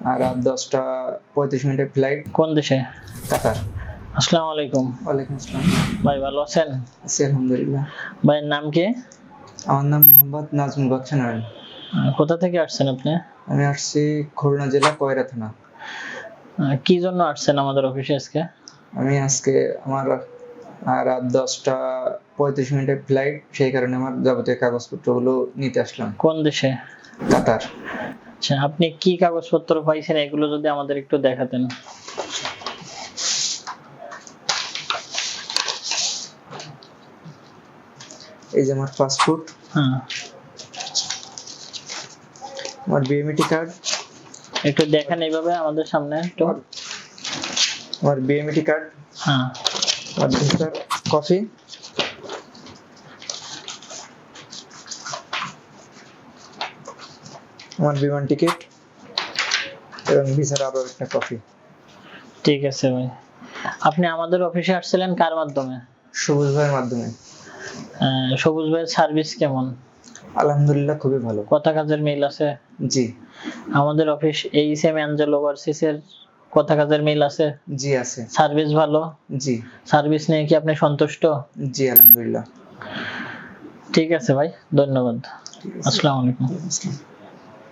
আর রাত 10টা 35 মিনিটের ফ্লাইট। কোন দেশে? কাতার। আসসালামু আলাইকুম। ওয়ালাইকুম আসসালাম। ভাই ভালো আছেন? আছি আলহামদুলিল্লাহ। ভাইয়ের নাম কি? আমার নাম মোহাম্মদ নাজমুল বাদশা নয়ন। কোথা থেকে আসছেন আপনি? আমি আসছি খুলনা জেলা কয়রা থানা। কি জন্য আসছেন আমাদের অফিসে আজকে? আমি আজকে আমার রাত 10টা 35 মিনিটের ফ্লাইট, সেই কারণে আমার যাবতীয় কাগজপত্রগুলো নিতে আসলাম। কোন দেশে? কাতার। আচ্ছা, আপনি কি কাগজপত্র পাইছেন এগুলো যদি আমাদের একটু দেখাতেন। এই যে আমার পাসপোর্ট, হ্যাঁ, আমার বিএমইটি কার্ড, একটু দেখেন এইভাবে আমাদের সামনে একটু। আমার বিএমইটি কার্ড, হ্যাঁ, আমার ভিসার কপি, আমার বিমান টিকিট এবং ভিসার আরো একটা কপি। ঠিক আছে ভাই। আপনি আমাদের অফিসে আসছিলেন কার মাধ্যমে? সবুজ ভাইয়ের মাধ্যমে। সবুজ ভাইয়ের সার্ভিস কেমন? আলহামদুলিল্লাহ খুবই ভালো। কথা কাজের মিল আছে? জি। আমাদের অফিস এইচএম অ্যাঞ্জেলো ভার্সিসের কথা কাজের মিল আছে? জি আছে। সার্ভিস ভালো? জি। সার্ভিস নিয়ে কি আপনি সন্তুষ্ট? জি আলহামদুলিল্লাহ। ঠিক আছে ভাই, ধন্যবাদ। আসসালামু আলাইকুম। আসসালাম।